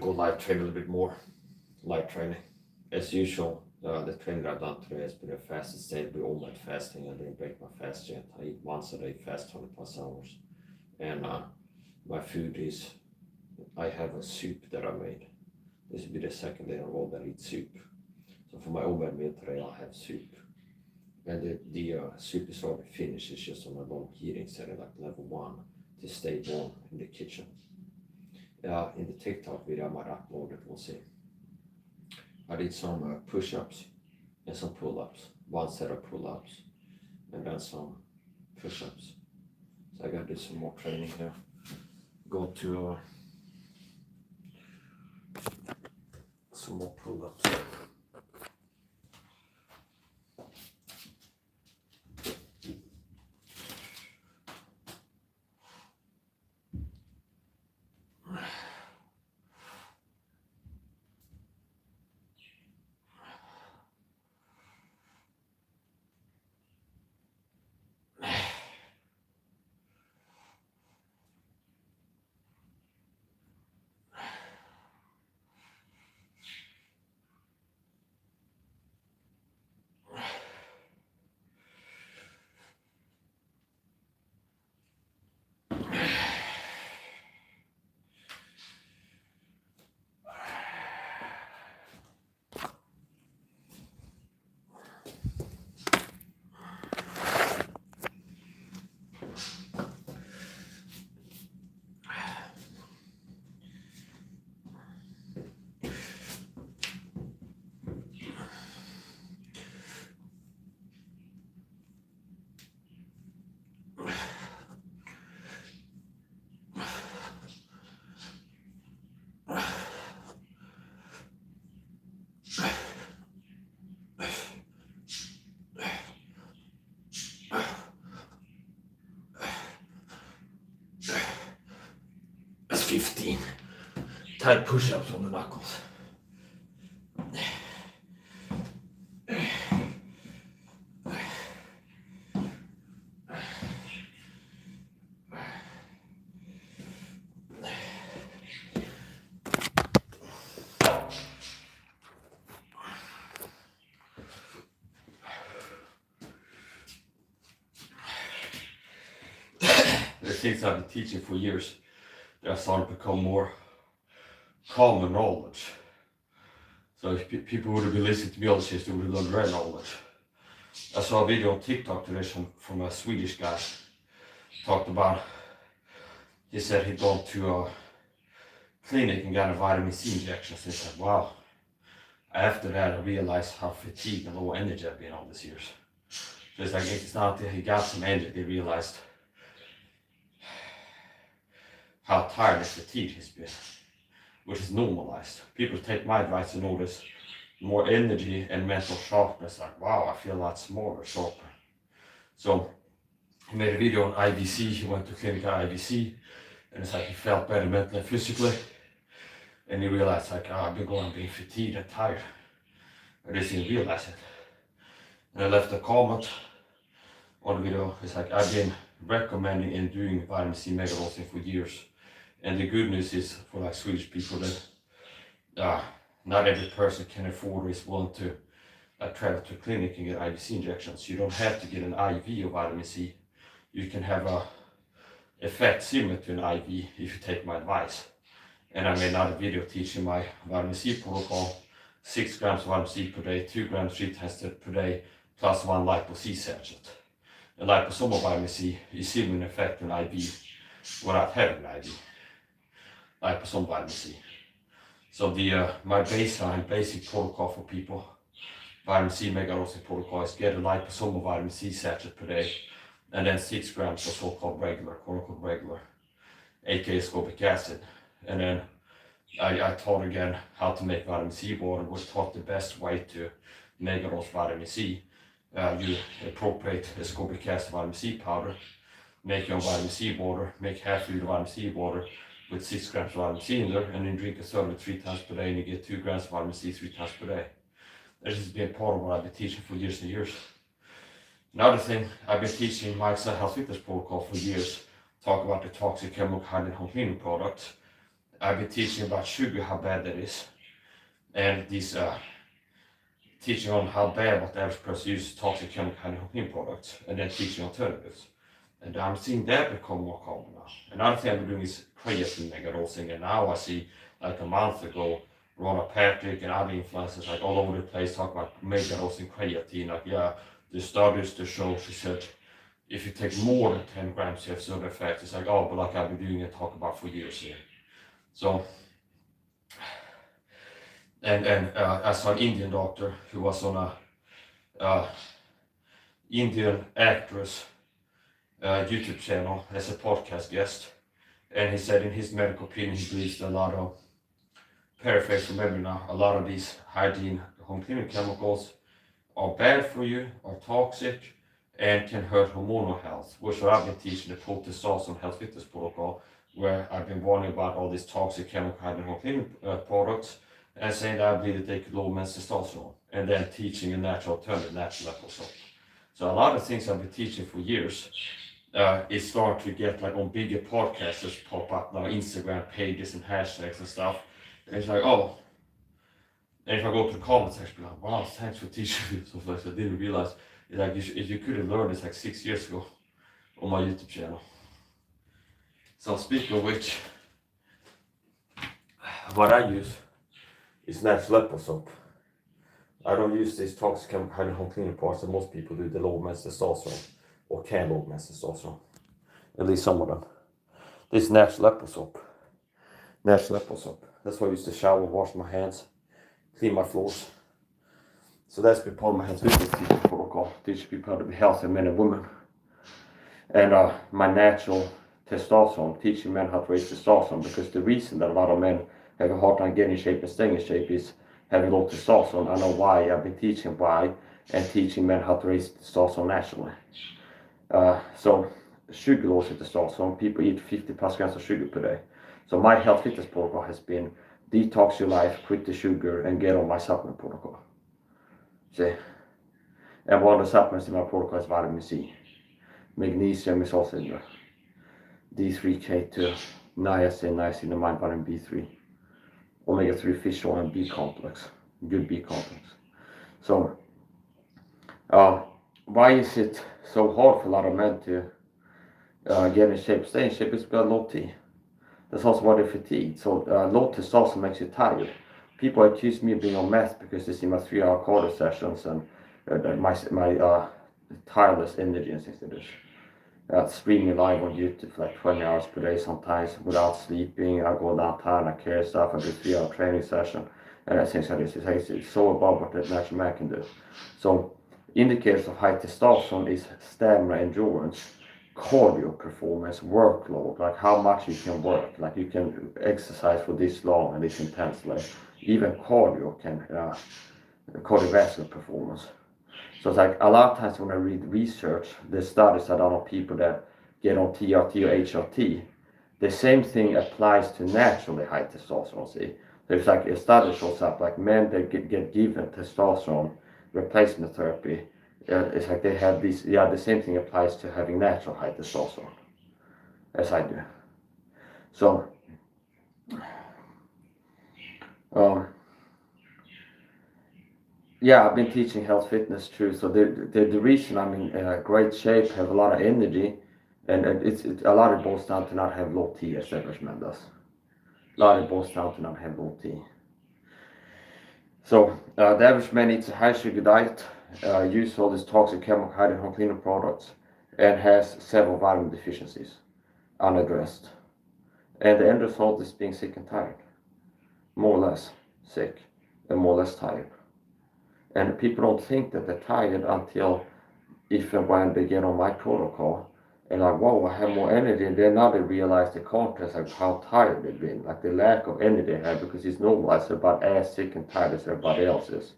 go live train a little bit more. Live training. As usual, the training I've done today has been a fast and sustainably all night fasting. I didn't break my fast yet. I eat once a day, fast 20 plus hours. And my food is, I have a soup that I made. This will be the second day in a row that I eat soup. So for my overnight meal today, I'll have soup. And the soup is already finished. It's just on a low heating setting, like level 1, to stay warm in the kitchen. In the TikTok video I might upload it, we'll see. I did some push-ups and some pull-ups. One set of pull-ups and then some push-ups. So I gotta do some more training here. Go to some more pull-ups. That's 15 tight push-ups on the knuckles. The things I've been teaching for years, they're starting to become more common knowledge. So if people would have been listening to me all this years, they would have learned their knowledge. I saw a video on TikTok today from a Swedish guy. Talked about, he said he'd gone to a clinic and got a vitamin C injection. So he said, wow. After that, I realized how fatigued and low energy I've been all these years. So it's like, it's not that he got some energy, he realized how tired and fatigued he's been, which is normalized. People take my advice and notice more energy and mental sharpness, like, wow, I feel a lot smaller, sharper. So he made a video on IBC, he went to clinical IBC, and it's like he felt better mentally and physically, and he realized like, I've been going being fatigued and tired. I just didn't realize it. And I left a comment on the video. It's like, I've been recommending and doing vitamin C mega dosing for years. And the good news is for like Swedish people that not every person can afford or is willing to travel to a clinic and get IVC injections. You don't have to get an IV of vitamin C. You can have a effect similar to an IV if you take my advice. And I made another video teaching my vitamin C protocol, 6 grams of vitamin C per day, 2 grams 3 times per day, plus 1 lipo C sachet. And liposomal vitamin C is similar in effect to an IV without having an IV. Liposomal vitamin C. So my baseline basic protocol for people, vitamin C mega dosing protocol, is get a liposomal vitamin C sachet per day, and then 6 grams of so-called regular, quote-unquote regular, aka ascorbic acid. And then I taught again how to make vitamin C water. We taught the best way to mega dose vitamin C. You appropriate ascorbic acid vitamin C powder, make your own vitamin C water, make half liter vitamin C water with 6 grams of vitamin C in there, and then drink a soda 3 times per day, and you get 2 grams of vitamin C 3 times per day. This has been part of what I've been teaching for years and years. Another thing, I've been teaching my SAHA fitness protocol for years, talk about the toxic chemical hydrogen cleaning products, I've been teaching about sugar, how bad that is, and these teaching on how bad what the average person uses toxic chemical and products, and then teaching alternatives. And I'm seeing that become more common now. Another thing I've been doing is creatine megadosing, and now I see, like a month ago, Rona Patrick and other influencers like all over the place talk about megadosing creatine. Like, yeah, the studies to show, she said, if you take more than 10 grams, you have certain effects. It's like, oh, but like I've been doing it, talk about for years here. So, and I saw an Indian doctor who was on a Indian actress YouTube channel as a podcast guest, and he said in his medical opinion he believes a lot of, paraphrase from memory now, a lot of these hygiene home cleaning chemicals are bad for you, are toxic, and can hurt hormonal health, which I've been teaching the full testosterone health fitness protocol, where I've been warning about all these toxic chemical hygiene home cleaning products, and saying that I believe that they could lower men's testosterone, and then teaching a natural alternative, natural level soap. So a lot of things I've been teaching for years is starting to get like on bigger podcasters pop up now, Instagram pages and hashtags and stuff. And it's like, oh, and if I go to the comments section, like, wow, thanks for teaching me stuff like that. I didn't realize it's like you could have learned this like 6 years ago on my YouTube channel. So speaking of which, what I use is natural leopard soap. I don't use these toxic chemical home cleaning parts that most people do, the low men's testosterone, or can low men's testosterone. At least some of them. This is natural leopard soap. Natural leopard soap. That's why I use to shower, wash my hands, clean my floors. So that's been part of my health fitness teaching protocol, teaching people how to be healthy, men and women. And my natural testosterone, teaching men how to raise testosterone, because the reason that a lot of men have a hard time getting in shape and staying in shape is having low testosterone. I know why. I've been teaching why, and teaching men how to raise testosterone naturally. So sugar lowers testosterone. People eat 50 plus grams of sugar per day. So my health fitness protocol has been detox your life, quit the sugar, and get on my supplement protocol. See? And one of the supplements in my protocol is vitamin C. Magnesium is also in there. D3K2, niacin, niacinamide, vitamin B3. Omega-3 fish oil and B complex. Good B complex. So, why is it so hard for a lot of men to get in shape, stay in shape? It's because low T. That's also why they're fatigued. So low testosterone makes you tired. People accuse me of being on meth because they see my 3-hour cardio sessions and my tireless energy and things like this. Streaming live on YouTube for like 20 hours per day sometimes without sleeping. I go downtown, I carry stuff, I do 3-hour training session, and things like this. It's so above what the natural man can do. So indicators of high testosterone is stamina, endurance, cardio performance, workload, like how much you can work, like you can exercise for this long and this intensely. Even cardio can, cardiovascular performance. So it's like a lot of times when I read research, the studies are done on people that get on TRT or HRT. The same thing applies to naturally high testosterone. See, there's like a study shows up like men that get given testosterone replacement therapy. It's like they have these. Yeah, the same thing applies to having natural high testosterone, as I do. So, yeah, I've been teaching health fitness too. So the reason I'm in great shape, have a lot of energy, and it's a lot of it boils down to not have low T, as average man does. A lot of it boils down to not have low T. So the average man eats a high sugar diet, uses all these toxic chemical hygiene home cleaning products, and has several vitamin deficiencies unaddressed. And the end result is being sick and tired. More or less sick and more or less tired. And people don't think that they're tired until if and when they get on my protocol and like, whoa, I have more energy, and then now they realize the contrast of how tired they've been, like the lack of energy they have, because it's normalized about as sick and tired as everybody else is.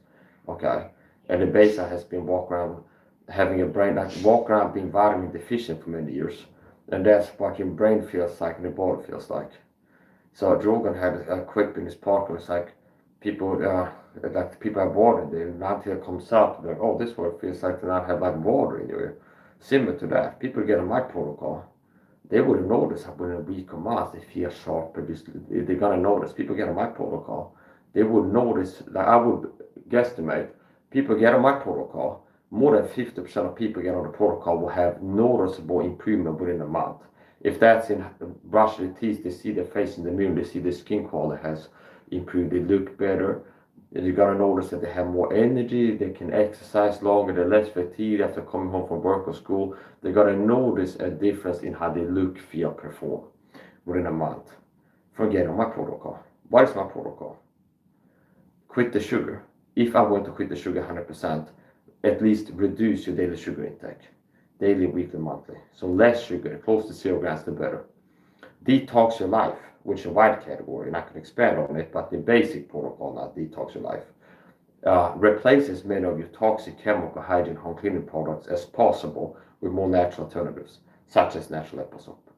Okay. And the base has been walking around having a brain, like walk around being vitamin deficient for many years. And that's what your brain feels like and the body feels like. So Drogan had a quip in his podcast, it's like people have water in there, and until it comes out, they're like, oh, this word feels like to not have like water in you. Similar to that, people get on my protocol, they would have noticed within a week or month they feel sharper. They're gonna notice. People get on my protocol, they would notice. Like I would guesstimate, people get on my protocol. More than 50% of people get on the protocol will have noticeable improvement within a month. If that's in brushing their teeth, they see their face in the mirror, they see their skin quality has improved, they look better. You're gonna notice that they have more energy, they can exercise longer, they're less fatigued after coming home from work or school. They're gonna notice a difference in how they look, feel, perform within a month. Forget on my protocol. What is my protocol? Quit the sugar. If I want to quit the sugar 100%, at least reduce your daily sugar intake. Daily, weekly, monthly. So less sugar, close to 0 grams, the better. Detox your life, which is a wide category, and I can expand on it, but the basic protocol now, detox your life. Replace as many of your toxic chemical hygiene home cleaning products as possible with more natural alternatives, such as natural apple soap.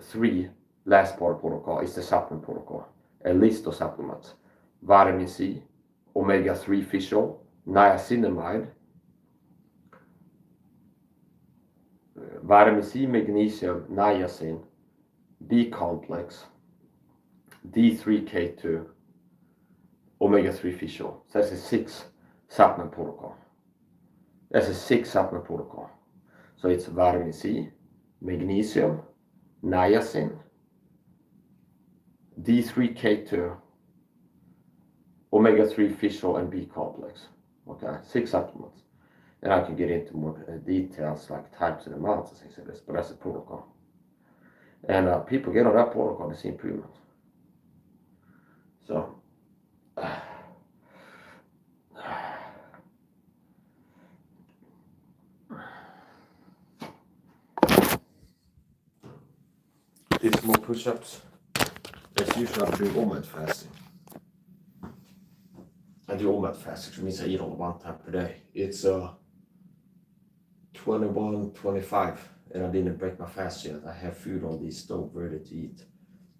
3, last part of protocol is the supplement protocol. A list of supplements. Vitamin C, omega-3 fish oil, niacinamide, vitamin C, magnesium, niacin, B complex, D3K2, omega-3 fish oil. So that's a 6 supplement protocol. So it's vitamin C, magnesium, niacin, D3K2, omega-3 fish oil, and B complex. Okay, 6 supplements. And I can get into more details like types and amounts and things like this, but that's a protocol. And people get on that protocol to see improvement. So, did some more push-ups. As usual, I'm doing OMAD fasting. I do OMAD fasting, which means I eat only 1 time per day. It's 21:25, and I didn't break my fast yet. I have food on the stove ready to eat,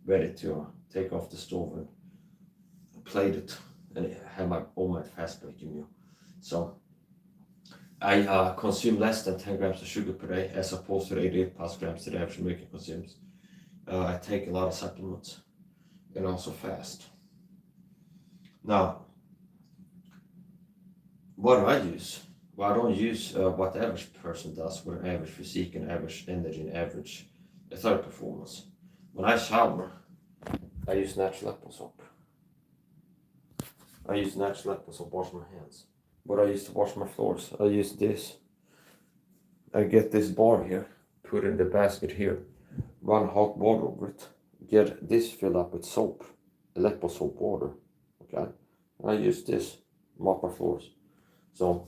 ready to take off the stove and plate it, and have my OMAD fast breaking meal. So I consume less than 10 grams of sugar per day, as opposed to the 88 plus grams that the average American consumes. I take a lot of supplements and also fast. Now, what do I use? Well, I don't use what the average person does with an average physique and average energy and average athletic performance. When I shower, I use natural apple soap. I use natural apple soap to wash my hands. What I use to wash my floors, I use this. I get this bar here, put it in the basket here, run hot water over it, get this filled up with soap, apple soap water. Okay, I use this, mop my floors. So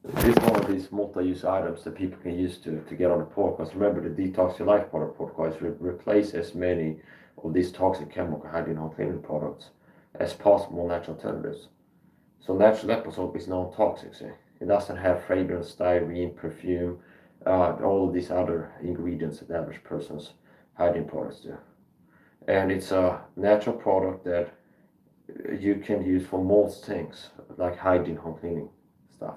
this is one of these multi-use items that people can use to get on the protocol. Remember, the detox your life part of the protocol is replace as many of these toxic chemical hygiene home cleaning products as possible natural alternatives. So natural apple soap is non-toxic. See? It doesn't have fragrance, styrene, perfume, all of these other ingredients that the average person's hygiene products do. And it's a natural product that you can use for most things, like hygiene, home cleaning stuff.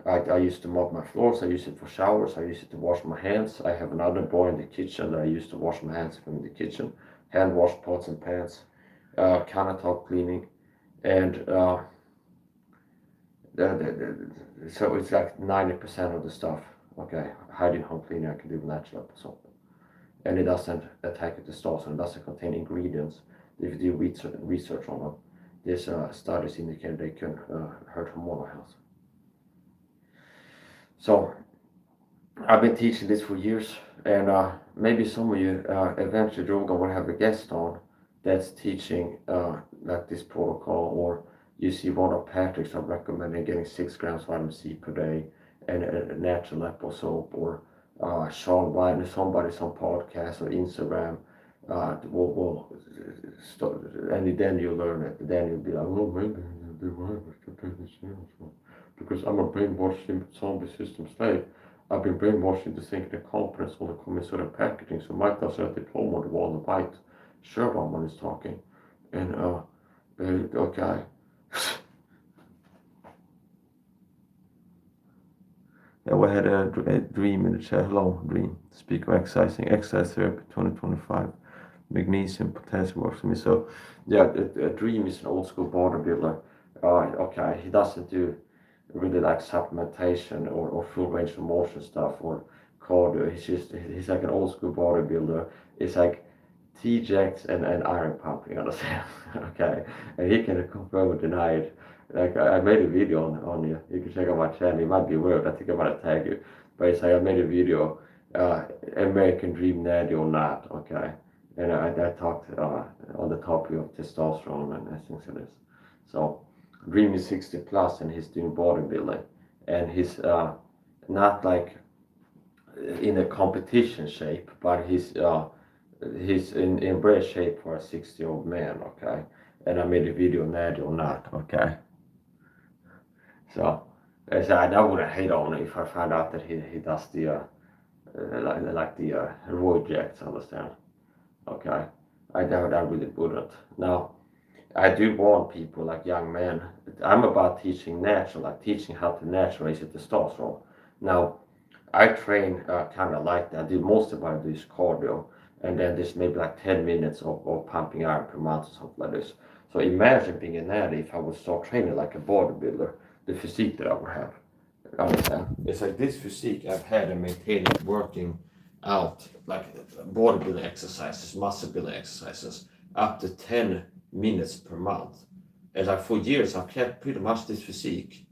I used to mop my floors, I use it for showers, I use it to wash my hands. I have another bar in the kitchen that I use to wash my hands from the kitchen, hand wash pots and pans, countertop cleaning, and so it's like 90% of the stuff, okay, hygiene, home cleaning I can do with natural apple soap. And it doesn't attack the testosterone, it doesn't contain ingredients. If you do research on them, there's studies indicate they can hurt hormonal health. So I've been teaching this for years, and maybe some of you eventually Drogon will have a guest on that's teaching like this protocol, or you see one of Patrick's I'm recommending getting 6 grams vitamin C per day and a natural apple soap, or Sean White and somebody, some podcast or Instagram will start, and then you learn it. Then you'll be like, oh, maybe I'll do right because I'm a brainwashed zombie system state. I've been brainwashed into thinking the confidence will come in certain packaging. So Mike does a diploma on the wall and white shirt on when he's talking, and okay. Yeah, we had a dream in the chat. Hello, dream. Speak of exercising, exercise therapy 2025. Magnesium, potassium works for me. So, yeah, a dream is an old school bodybuilder. Okay, he doesn't do really like supplementation or full range of motion stuff or cardio. He's like an old school bodybuilder. It's like T-jacks and iron pumping, understand? Okay, and he can confirm or deny it. Like I made a video on you. You can check out my channel. It might be weird. I think I'm gonna tag you. But it's like I made a video, American Dream Natty or not. Okay, and I talked on the topic of testosterone and things like this. So Dream is 60 plus and he's doing bodybuilding, and he's not like in a competition shape, but he's in great shape for a 60-year-old man. Okay, and I made a video Natty or not. Okay. So, I wouldn't hate on it if I found out that he does the like the roid jacks, understand? Okay, I really wouldn't. Now, I do warn people like young men. I'm about teaching natural, like teaching how to naturalize the testosterone. Now, I train kind of like that. Most of what I do is cardio, and then there's maybe like 10 minutes of pumping iron per month or something like this. So imagine being an athlete if I would start training like a bodybuilder, the physique that I would have. Understand? It's like this physique I've had and maintained it working out like bodybuilding exercises, muscle building exercises, up to 10 minutes per month. And like for years I've kept pretty much this physique.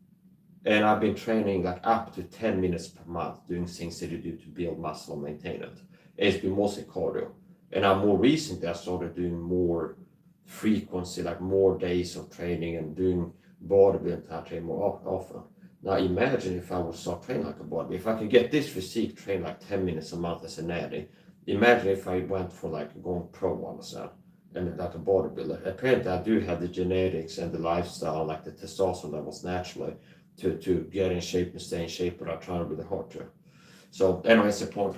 And I've been training like up to 10 minutes per month, doing things that you do to build muscle and maintain it. It's been mostly cardio. And now more recently I started doing more frequency, like more days of training and doing bodybuilding I train more often. Now imagine if I would start training like a bodybuilder. If I could get this physique train like 10 minutes a month as a natty, imagine if I went for like going pro, understand? And like a bodybuilder. Apparently I do have the genetics and the lifestyle, like the testosterone levels naturally to get in shape and stay in shape without trying really hard to. So anyway, it's the point.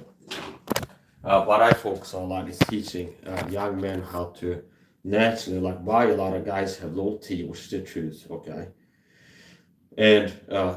What I focus on a lot is teaching young men how to naturally, like why a lot of guys have low T, which is the truth, okay? And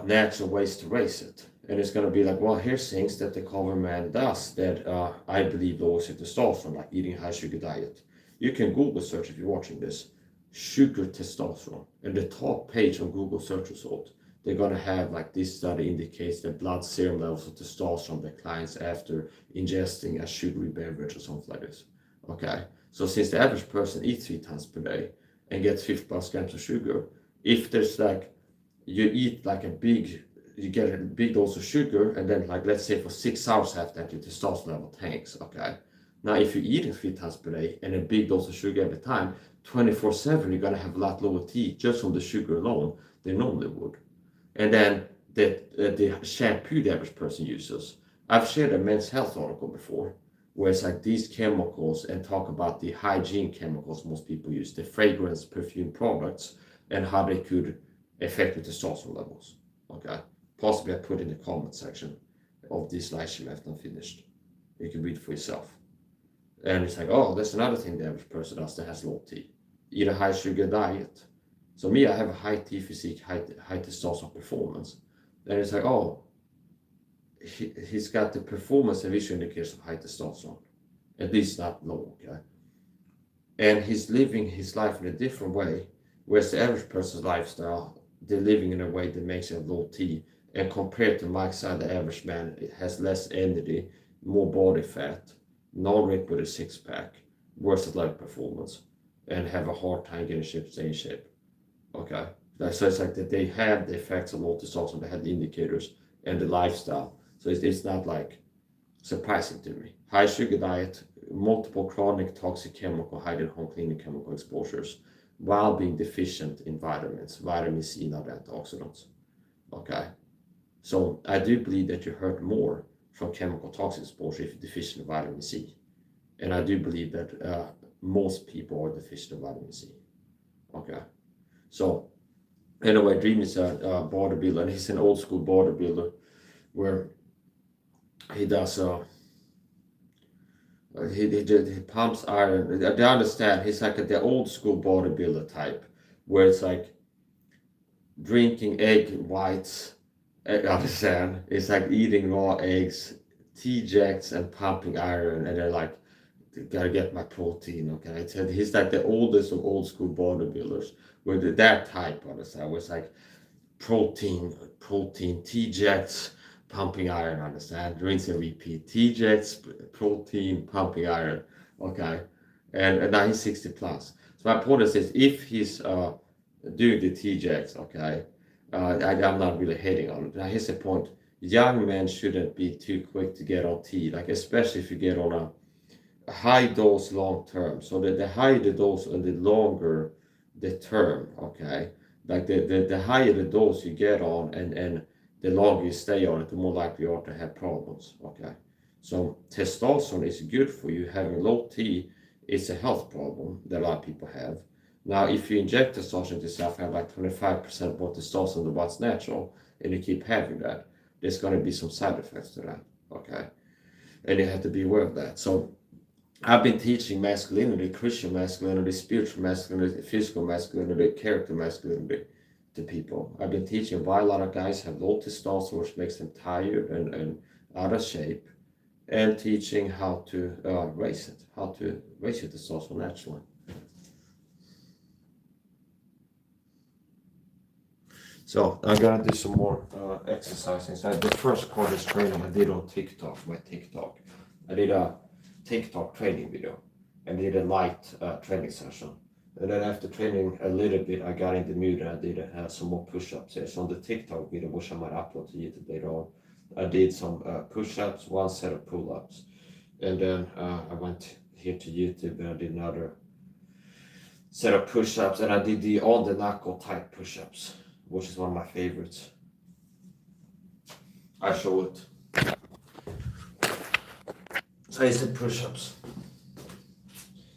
natural ways to raise it. And it's going to be like, well, here's things that the common man does that I believe lowers your testosterone, like eating a high sugar diet. You can Google search if you're watching this, sugar testosterone. And the top page on Google search result, they're going to have like this study indicates that blood serum levels of testosterone declines after ingesting a sugary beverage or something like this. Okay, so since the average person eats 3 times per day and gets 50 plus grams of sugar, if there's like you eat like you get a big dose of sugar, and then like let's say for 6 hours after that your testosterone level tanks. Okay, now if you're eating 3 times per day and a big dose of sugar every time, 24/7, you're gonna have a lot lower T just from the sugar alone than normally would. And then the shampoo the average person uses. I've shared a Men's Health article before, where it's like these chemicals and talk about the hygiene chemicals most people use, the fragrance, perfume products, and how they could affect the testosterone levels. Okay, possibly I put in the comment section of this live stream after I'm finished. You can read for yourself. And it's like, oh, that's another thing the average person does that has low T. Eat a high sugar diet. So me, I have a high T physique, high testosterone performance. And it's like, oh, he's got the performance and visual indicators of high testosterone. At least not low, okay? And he's living his life in a different way, whereas the average person's lifestyle, they're living in a way that makes it low T. And compared to Mike's side, the average man, it has less energy, more body fat, non-ripped with a six-pack, worse athletic performance, and have a hard time getting shape, stay in shape. Okay, so it's like that they have the effects of low testosterone, they have the indicators and the lifestyle. So it's not like surprising to me. High sugar diet, multiple chronic toxic chemical, hidden home cleaning chemical exposures, while being deficient in vitamins, vitamin C and other antioxidants. Okay, so I do believe that you hurt more from chemical toxic exposure if you're deficient in vitamin C. And I do believe that most people are deficient in vitamin C. Okay. So, anyway, Dream is a bodybuilder, and he's an old school bodybuilder where he does he pumps iron. They understand he's like the old school bodybuilder type, where it's like drinking egg whites understand? It's like eating raw eggs, TJX, and pumping iron, and they're like, gotta get my protein. Okay, I said he's like the oldest of old school bodybuilders with that type. Understand? Was like protein, TJX, pumping iron. Understand? Rinse and repeat. TJX, protein, pumping iron. Okay, and now he's 60 plus. So my point is, if he's doing the TJX, okay, I'm not really hating on it. Now here's the point: young men shouldn't be too quick to get on T, like especially if you get on a high dose long term. So the higher the dose and the longer the term, okay? Like the higher the dose you get on and the longer you stay on it, the more likely you are to have problems, okay? So testosterone is good for you. Having low T is a health problem that a lot of people have. Now, if you inject testosterone into yourself, have like 25% more testosterone than what's natural, and you keep having that, there's going to be some side effects to that, okay? And you have to be aware of that. So I've been teaching masculinity, Christian masculinity, spiritual masculinity, physical masculinity, character masculinity to people. I've been teaching why a lot of guys have low testosterone, which makes them tired and out of shape, and teaching how to raise it, how to raise your testosterone naturally. So I'm gonna do some more exercising. So the first quarter's training I did on TikTok, my TikTok. I did a TikTok training video and did a light training session. And then after training a little bit, I got in the mood and I did some more push-ups here. So on the TikTok video, which I might upload to YouTube later on, I did some push-ups, one set of pull-ups. And then I went here to YouTube and I did another set of push-ups, and I did the on the knuckle tight push-ups, which is one of my favorites. I show it. So it's the push-ups.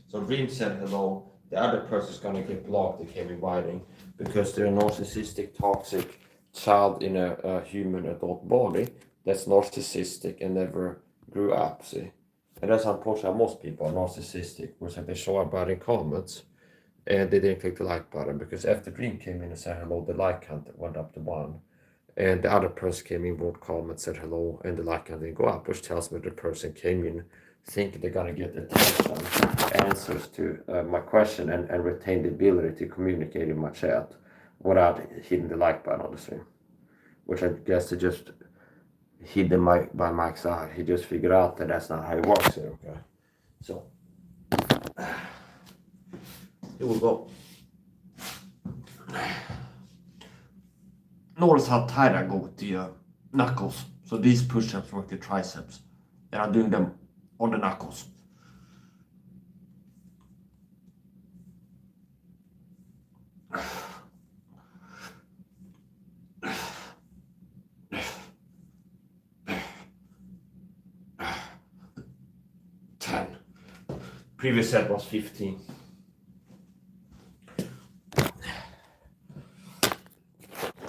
So Reem said hello. The other person's gonna get blocked, they came inviting, because they're a narcissistic, toxic child in a human adult body that's narcissistic and never grew up, see? And that's unfortunate. Most people are narcissistic, which they show about in comments, and they didn't click the like button, because after Dream came in and said hello, the like count went up to 1. And the other person came in, wrote comments, said hello, and the like count didn't go up, which tells me the person came in thinking they're gonna get attention, answers to my question, and retain the ability to communicate in my chat without hitting the like button on the stream. Which I guess they just hid the mic by Mike's side. He just figured out that that's not how it works here, okay? So, here we go. Notice how tight I go with the knuckles. So these push-ups work the triceps, and I'm doing them on the knuckles. Previous set was 15.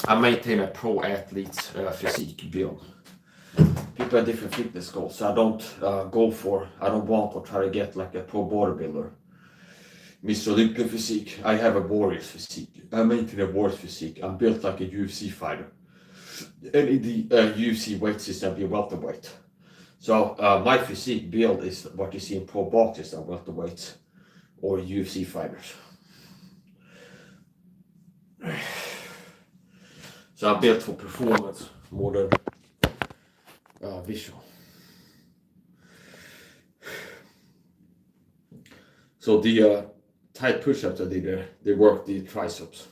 I maintain a pro athlete's physique build. People have different fitness goals, so I don't I don't want or try to get like a pro bodybuilder, Mr. Olympia physique. I have a warrior's physique. I maintain a warrior's physique. I'm built like a UFC fighter. And in the UFC weight system, be welterweight. So my physique build is what you see in pro boxers and welterweights or UFC fighters. So I'm built for performance more than visual. So the tight push-ups I did there, they work the triceps.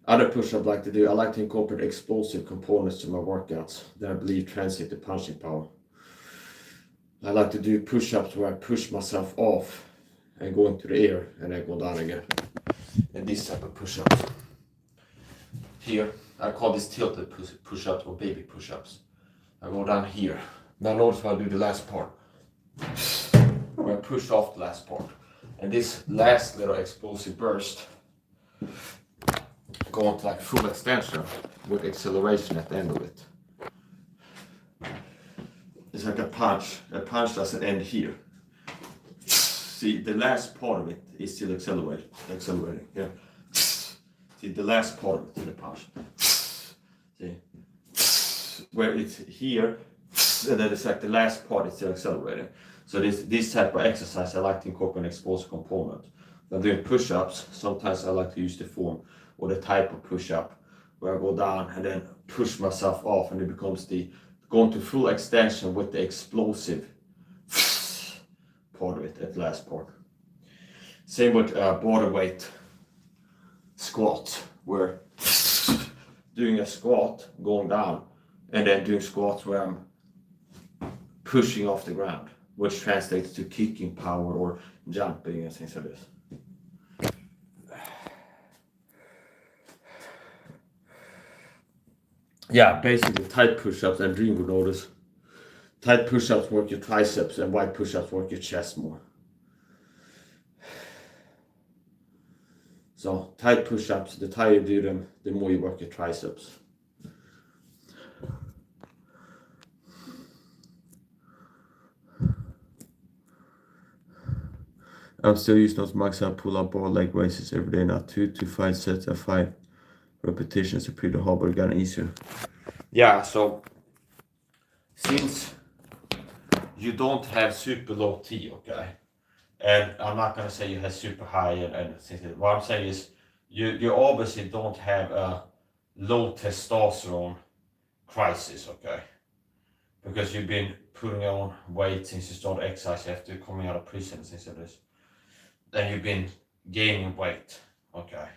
Other push-ups I like to do, I like to incorporate explosive components to my workouts that I believe translate to punching power. I like to do push-ups where I push myself off and go into the air and then go down again. And these type of push-ups. Here, I call this tilted push-ups or baby push-ups. I go down here. Now notice how I do the last part. Where I push off the last part. And this last little explosive burst go into like full extension with acceleration at the end of it. It's like a punch. A punch doesn't end here. See, the last part of it is still accelerating. Yeah. the last part of the punch. See, where it's here, and then it's like the last part is still accelerating. So this type of exercise, I like to incorporate an explosive component. When I'm doing push-ups, sometimes I like to use the form or the type of push-up where I go down and then push myself off, and it becomes the going to full extension with the explosive part of it, that last part. Same with body weight squats, where doing a squat, going down, and then doing squats where I'm pushing off the ground, which translates to kicking power or jumping and things like this. Yeah, basically tight push-ups, and Dream would notice. Tight push-ups work your triceps, and wide push-ups work your chest more. So tight push-ups, the tighter you do them, the more you work your triceps. I'm still using those max out pull-up bar leg raises every day now. 2 to 5 sets at 5 repetitions are pretty hard, but it got easier. Yeah, so since you don't have super low T, okay, and I'm not gonna say you have super high and things like that. What I'm saying is you obviously don't have a low testosterone crisis, okay, because you've been putting on weight since you started exercising after coming out of prison and things like this. Then you've been gaining weight, okay.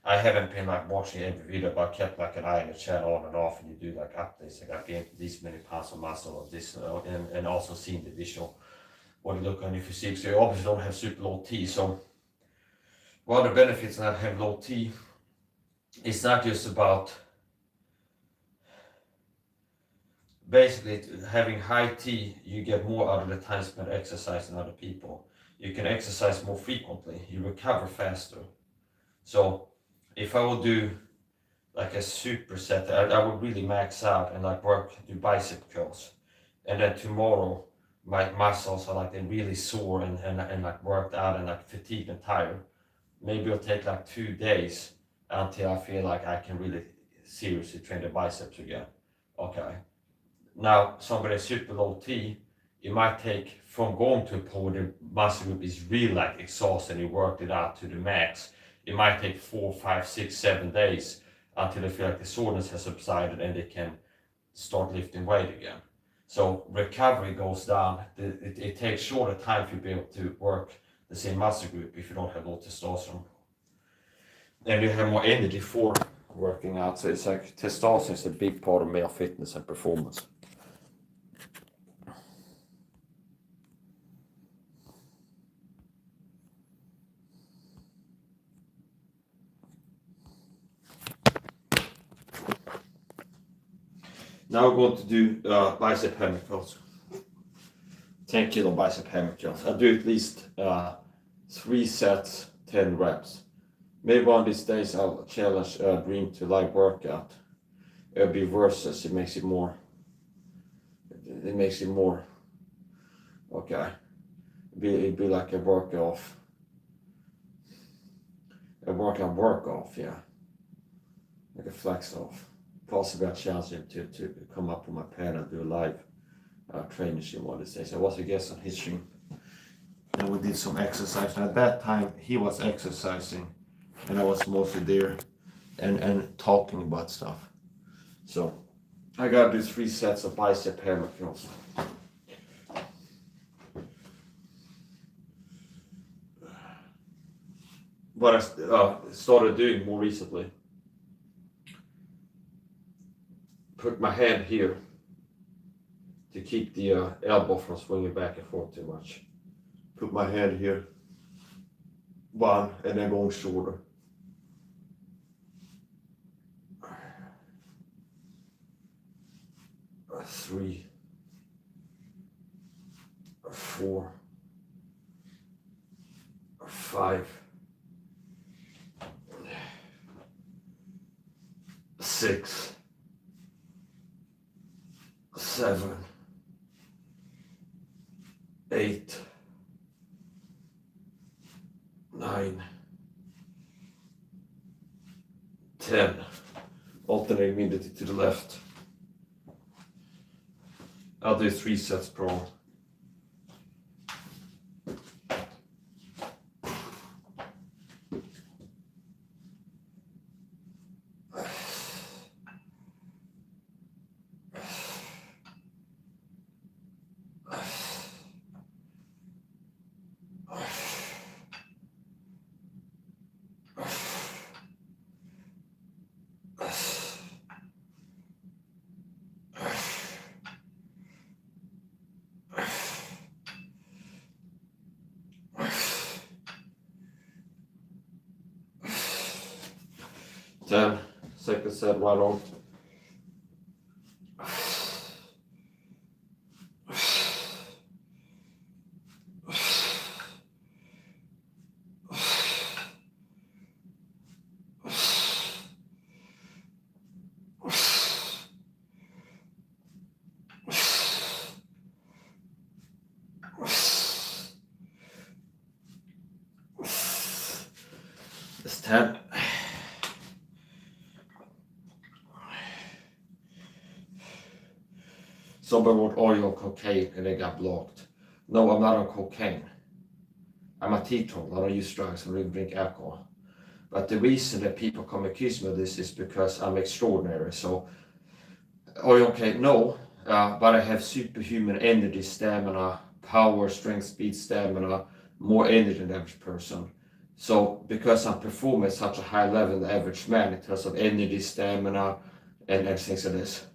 I haven't been like watching every video, but I kept like an eye on the channel on and off, and you do like updates, like I gained this many pounds of muscle or this, and also seeing the visual, what you look on your physique. So you obviously don't have super low T. So one of the benefits of not having low T, it's not just about basically having high T. You get more out of the time spent exercising than other people. You can exercise more frequently, you recover faster. So if I would do like a superset, I would really max out and like do bicep curls, and then tomorrow my muscles are like they're really sore and like worked out and like fatigued and tired. Maybe it'll take like 2 days until I feel like I can really seriously train the biceps again. Okay. Now somebody super low T, it might take from going to a point where the muscle group is really like exhausted and you worked it out to the max. It might take 4, 5, 6, 7 days until they feel like the soreness has subsided and they can start lifting weight again. So recovery goes down. It takes shorter time for you to be able to work the same muscle group if you don't have low testosterone. And you have more energy for working out. So it's like testosterone is a big part of male fitness and performance. Now we're going to do bicep hammer curls. 10 kilo bicep hammer curls. I'll do at least 3 sets, 10 reps. Maybe one of these days I'll challenge Dream to live workout. It'll be versus, it makes it more, okay. It'd be like a work off, yeah. Like a flex off. Possibly I challenge him to come up with my pad and do a live training stream one of these days. I was a guest on his stream, and we did some exercise. And at that time, he was exercising, and I was mostly there and talking about stuff. So I got to do 3 sets of bicep hammer curls. What I started doing more recently, put my hand here to keep the elbow from swinging back and forth too much. Put my hand here, 1, and then going shorter. 3, 4, 5, 6, 7, 8, 9, 10. Alternate immediately to the left. I'll do 3 sets per arm. Then, second set right arm. It's 10. Somebody wrote oil cocaine and they got blocked. No, I'm not on cocaine. I'm a teetotal. I don't use drugs. I don't even drink alcohol. But the reason that people come accuse me of this is because I'm extraordinary. So, okay, no, but I have superhuman energy, stamina, power, strength, speed, stamina, more energy than the average person. So, because I'm performing at such a high level than the average man in terms of energy, stamina, and everything like this,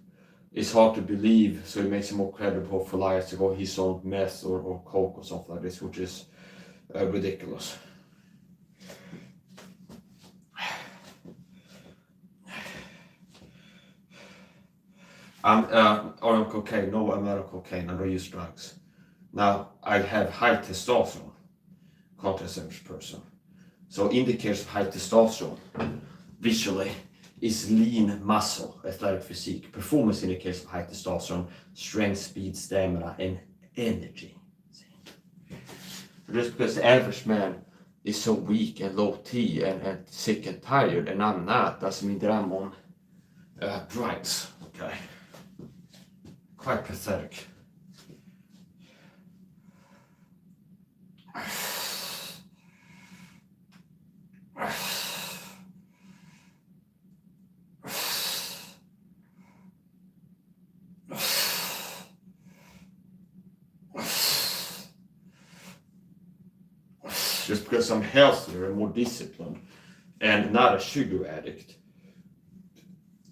it's hard to believe, so it makes it more credible for liars to go, he's on meth or coke or something like this, which is ridiculous. I'm on cocaine. No, I'm not on cocaine. I don't use drugs. Now, I have high testosterone, contrast average person. So indicators of high testosterone, visually, is lean muscle, athletic physique. Performance indicators of high testosterone, strength, speed, stamina, and energy. Just because the average man is so weak and low T and sick and tired, and I'm not, doesn't mean that I'm on drugs. Okay. Quite pathetic. Just because I'm healthier and more disciplined and not a sugar addict.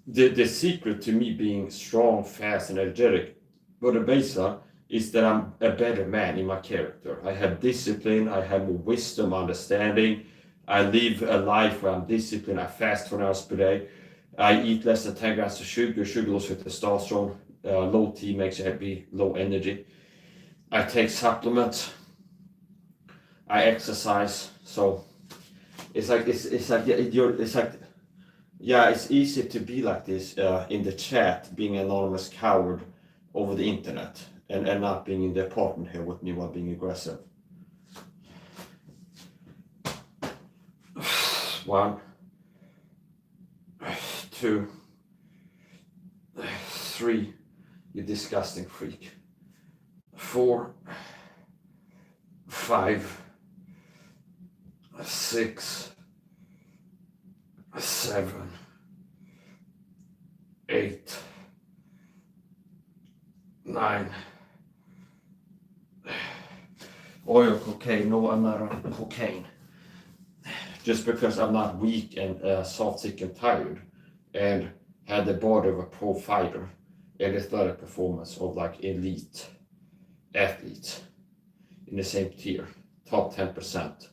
The secret to me being strong, fast, and energetic, but the baseline is that I'm a better man in my character. I have discipline, I have more wisdom, understanding. I live a life where I'm disciplined. I fast 20 hours per day. I eat less than 10 grams of sugar. Sugar lows with testosterone. Low T makes you happy, low energy. I take supplements. I exercise. So it's like yeah, it's easy to be like this in the chat, being an anonymous coward over the internet, and not being in the apartment here with me while being aggressive. 1, 2, 3, you disgusting freak. 4, 5, 6, 7, 8, 9. Oil cocaine. No, I'm not on cocaine. Just because I'm not weak and soft, sick, and tired, and had the body of a pro fighter and athletic performance of like elite athletes in the same tier, top 10%.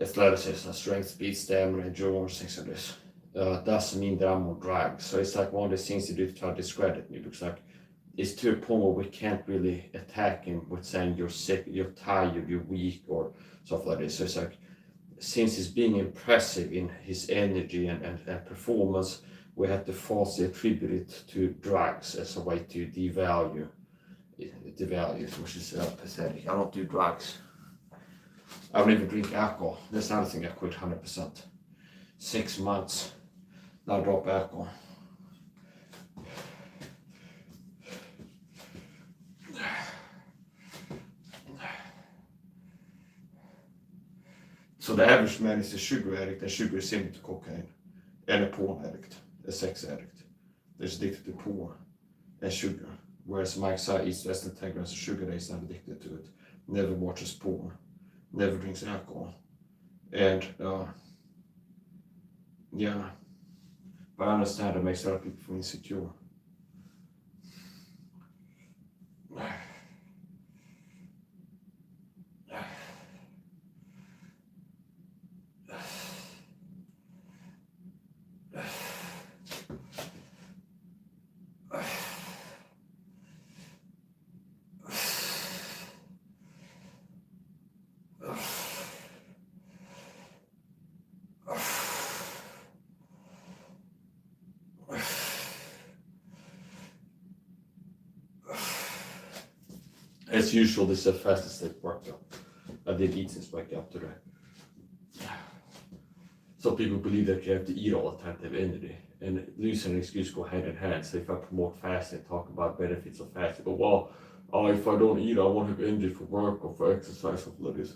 Athleticism, strength, speed, stamina, endurance, things like this. Doesn't mean that I'm on drugs. So it's like one of the things you do to try to discredit me, because like it's to a point where we can't really attack him with saying you're sick, you're tired, you're weak, or stuff like this. So it's like, since he's being impressive in his energy and performance, we have to falsely attribute it to drugs as a way to devalue it, which is pathetic. I don't do drugs. I don't even drink alcohol. That's another thing I quit 100%. 6 months Now drop alcohol. So the average man is a sugar addict, and sugar is similar to cocaine. And a porn addict, a sex addict. They're addicted to porn and sugar. Whereas Mike Sy eats less than 10 grams of sugar, he's not addicted to it. Never watches porn, never drinks alcohol. And yeah, but I understand it makes a lot of people feel insecure. As usual, this is the fastest I've worked up. I did eat since wake up today. So people believe that you have to eat all the time to have energy. And losing an excuse go hand in hand. So if I promote fasting, talk about benefits of fasting, go, well, if I don't eat, I won't have energy for work or for exercise, something like this.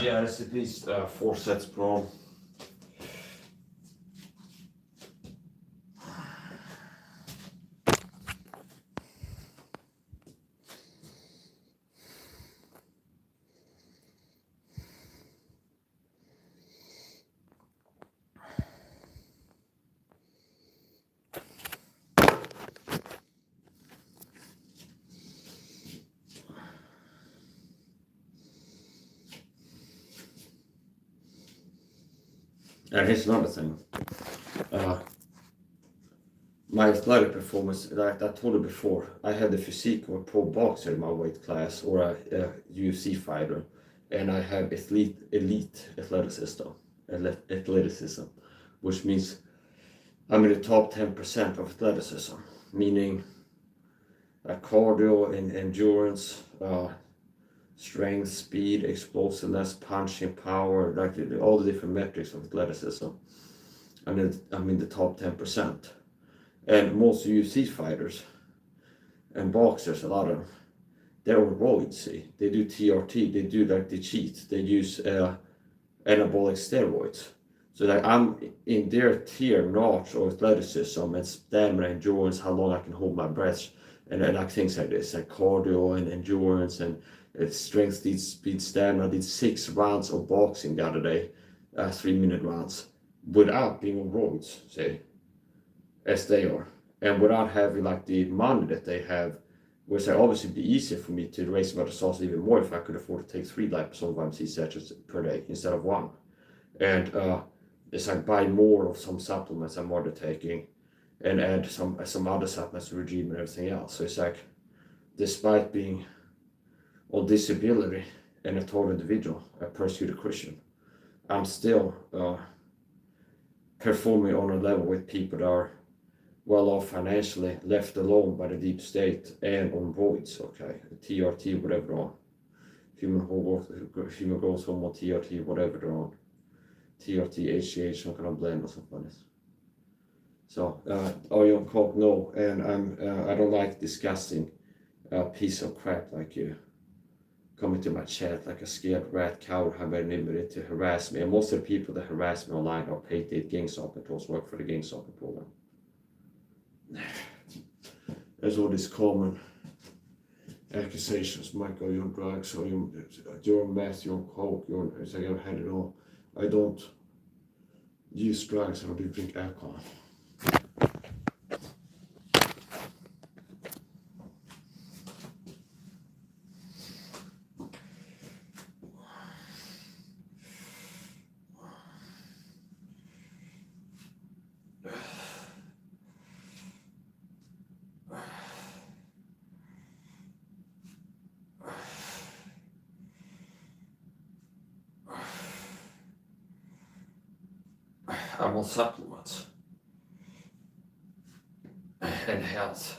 Yeah, it's at least 4 sets per arm. And here's another thing. My athletic performance, like I told you before, I had the physique of a pro boxer in my weight class or a UFC fighter, and I have elite athleticism, which means I'm in the top 10% of athleticism, meaning cardio and endurance, strength, speed, explosiveness, punching power, like all the different metrics of athleticism. I'm in the top 10%. And most UFC fighters and boxers, a lot of them, they're on roids, see. They do TRT, they do like they cheat, they use anabolic steroids. So like I'm in their tier notch of athleticism and stamina, endurance, how long I can hold my breath, and like things like this, like cardio and endurance and strength, speed, stamina. I did 6 rounds of boxing the other day, 3-minute rounds, without being on roids, say, as they are, and without having like the money that they have, which would obviously be easier for me to raise my results even more if I could afford to take 3 liposomal vitamin C sachets per day instead of 1. And it's like buy more of some supplements I'm already taking and add some other supplements to regime and everything else. So it's like, despite being on disability and a total individual, a persecuted Christian, I'm still performing on a level with people that are well off financially, left alone by the deep state, and on roids, okay, TRT, whatever they're on, human growth hormone, TRT, whatever they're on, TRT, HGH, some kind of blend or something like this. So, are you on coke? No, and I don't like disgusting piece of crap like you coming to my chat like a scared rat coward having to harass me. And most of the people that harass me online are paid gang stalking trolls, work for the gang stalking program. There's all these common accusations. Michael, you're on drugs, or you're on meth, you're on coke, it's like I've had it all. I don't use drugs, I don't even drink alcohol. I'm on supplements and health.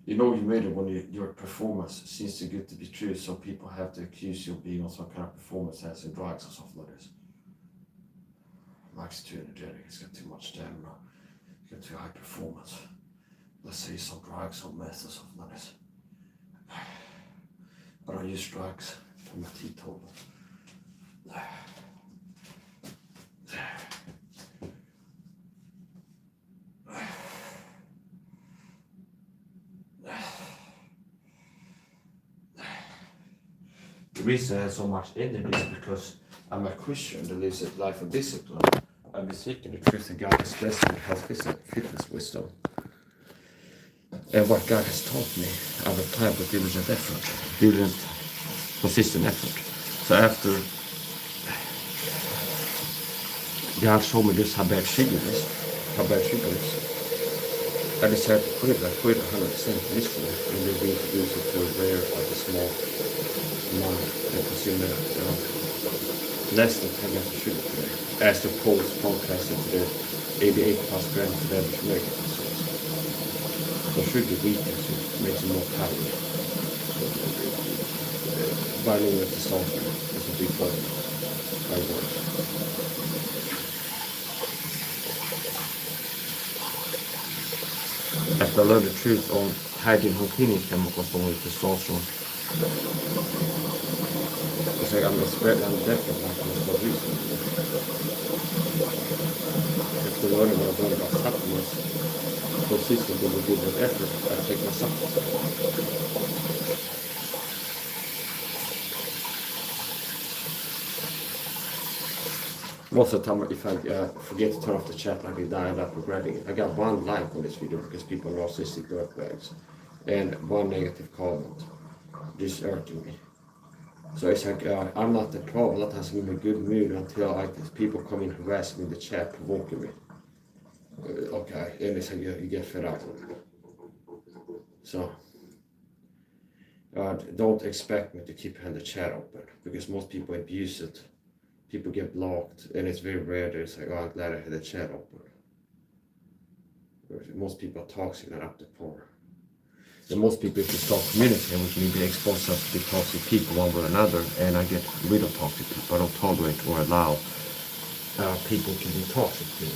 You know, you made it when your performance seems too good to be true, so people have to accuse you of being on some kind of performance enhancing drugs or something like this. Mike's too energetic, he's got too much stamina, he's got too high performance. Let's say some drugs or meth or something like this. I don't use drugs, I'm a teetotaler. The reason I have so much energy is because I'm a Christian that lives a life of discipline. I've been seeking the truth that God has blessed me with health, fitness, wisdom. And what God has taught me, I've applied with diligent effort, consistent effort. So after God showed me just how bad sugar is, I decided to quit. I quit 100% this year, and then reintroduce it to a rare, like a small amount, and consume less than 10 grams of sugar per day, as opposed contrasted to the 88 plus grams of average American consumers. So sugar weakens you, makes you more calorie. Binding with testosterone is a big problem. I work. After I learned the truth on hydrogen and cleaning chemicals on testosterone, it's like I'm definitely not going to stop using it. After learning what I've learned about supplements, consistently with good effort, I take my supplements. Most of the time, if I forget to turn off the chat, like I dial up regretting it. I got one like on this video because people are narcissistic dirtbags, and one negative comment, just irking me. So it's like, I'm not the problem. A lot of times I'm in a good mood until people come in harassing me in the chat, provoking me. Okay, and it's like you get fed up. So, don't expect me to keep the chat open, because most people abuse it. People get blocked, and it's very rare that it's like, oh, I'm glad I had the chat open. Most people are toxic and up to par. And most people, if you start communicating with me, they expose us to be toxic people one way or another, and I get rid of toxic people. I don't tolerate or allow people to be toxic to me.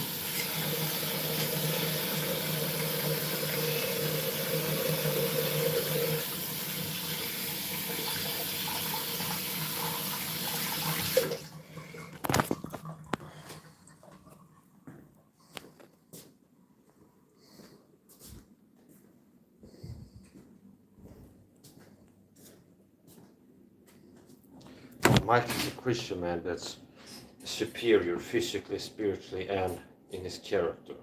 Mike is a Christian man that's superior physically, spiritually, and in his character.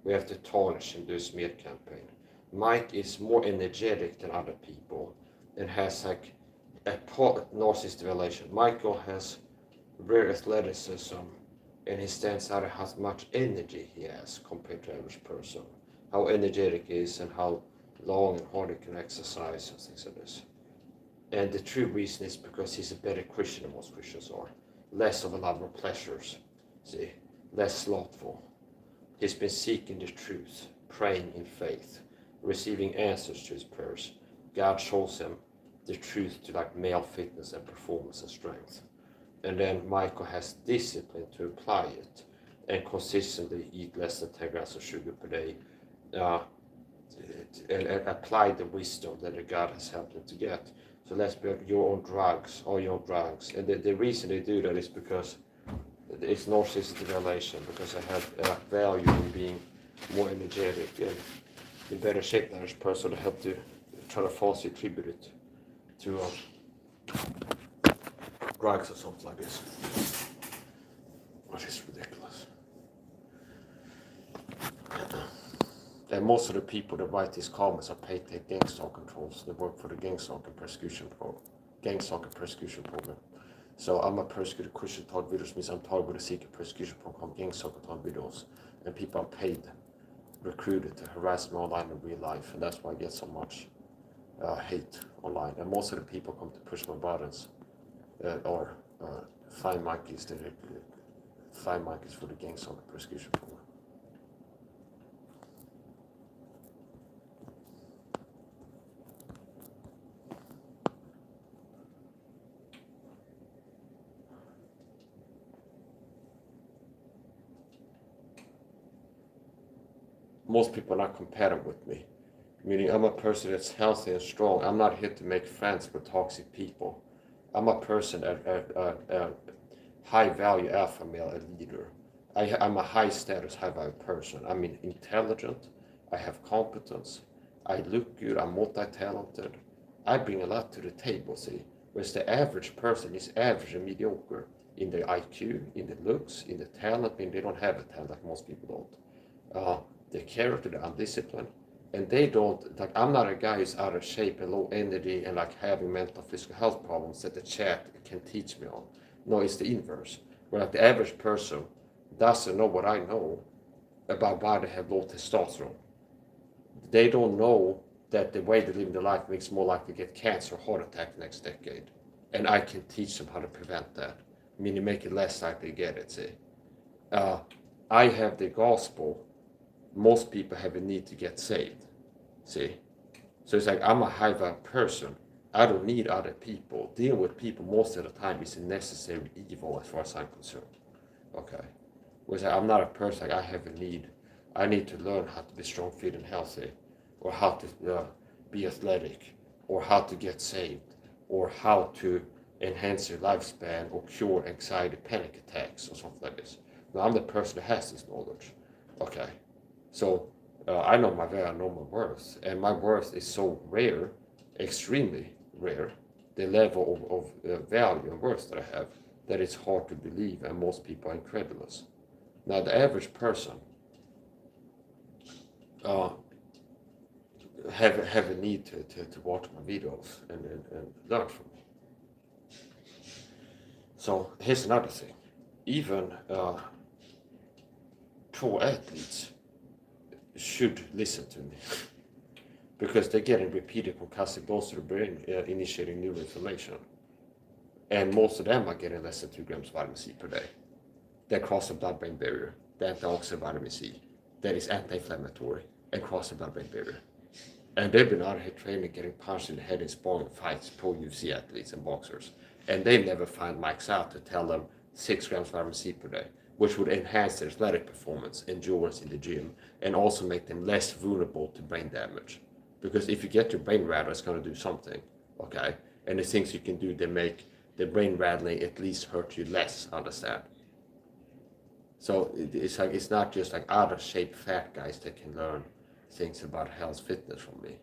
We have to tarnish him, do a smear campaign. Mike is more energetic than other people and has like a narcissistic relation. Michael has rare athleticism, and he stands out how much energy he has compared to the average person. How energetic he is and how long and hard he can exercise and things like this. And the true reason is because he's a better Christian than most Christians are. Less of a lover of pleasures, see, less slothful. He's been seeking the truth, praying in faith, receiving answers to his prayers. God shows him the truth to like male fitness and performance and strength. And then Michael has discipline to apply it and consistently eat less than 10 grams of sugar per day, and apply the wisdom that God has helped him to get. So let's be your own drugs, all your own drugs. And the reason they do that is because it's narcissistic relation, because I have value in being more energetic and in better shape than this person. I have to try to falsely attribute it to drugs or something like this. Which is ridiculous. And most of the people that write these comments are paid to gang stalk controls. They work for the gang stalking persecution program. So I'm a persecuted Christian taught videos means I'm targeted seeking persecution from gang soccer taught videos, and people are paid, recruited to harass me online in real life, and that's why I get so much hate online. And most of the people come to push my buttons or find monkeys for the gang soccer persecution for. Most people are not compatible with me, meaning I'm a person that's healthy and strong. I'm not here to make friends with toxic people. I'm a person, a high value alpha male, a leader. I'm a high status, high value person. I'm intelligent, I have competence, I look good, I'm multi-talented. I bring a lot to the table, see. Whereas the average person is average and mediocre in their IQ, in the looks, in the talent. I mean, they don't have a talent like most people don't. The character, the undisciplined, and they don't, like, I'm not a guy who's out of shape and low energy and like having mental physical health problems that the chat can teach me on. No, it's the inverse. Where like the average person doesn't know what I know about why they have low testosterone. They don't know that the way they live their life makes more likely to get cancer or heart attack next decade. And I can teach them how to prevent that, meaning make it less likely to get it, see. I have the gospel. Most people have a need to get saved, see. So it's like I'm a high value person. I don't need other people. Dealing with people most of the time is a necessary evil as far as I'm concerned. Okay. Whereas I'm not a person, like I have a need. I need to learn how to be strong, fit, and healthy, or how to be athletic, or how to get saved, or how to enhance your lifespan, or cure anxiety, panic attacks, or something like this. Now I'm the person that has this knowledge. Okay. So I know my value, I know my worth, and my worth is so rare, extremely rare, the level of value and worth that I have, that it's hard to believe, and most people are incredulous. Now, the average person have a need to watch my videos and learn from me. So here's another thing. Even pro athletes should listen to me because they're getting repeated concussive blows to the brain, initiating new inflammation. And most of them are getting less than 2 grams of vitamin C per day. That cross the blood-brain barrier, the antioxidant vitamin C, that is anti-inflammatory and cross the blood-brain barrier. And they've been out here training, getting punched in the head in sparring fights, pro UFC athletes and boxers. And they never find mics out to tell them 6 grams of vitamin C per day, which would enhance their athletic performance, endurance in the gym, and also make them less vulnerable to brain damage. Because if you get your brain rattled, it's going to do something, okay? And the things you can do, they make the brain rattling at least hurt you less, understand? So it's like, it's not just like out of shape fat guys that can learn things about health fitness from me.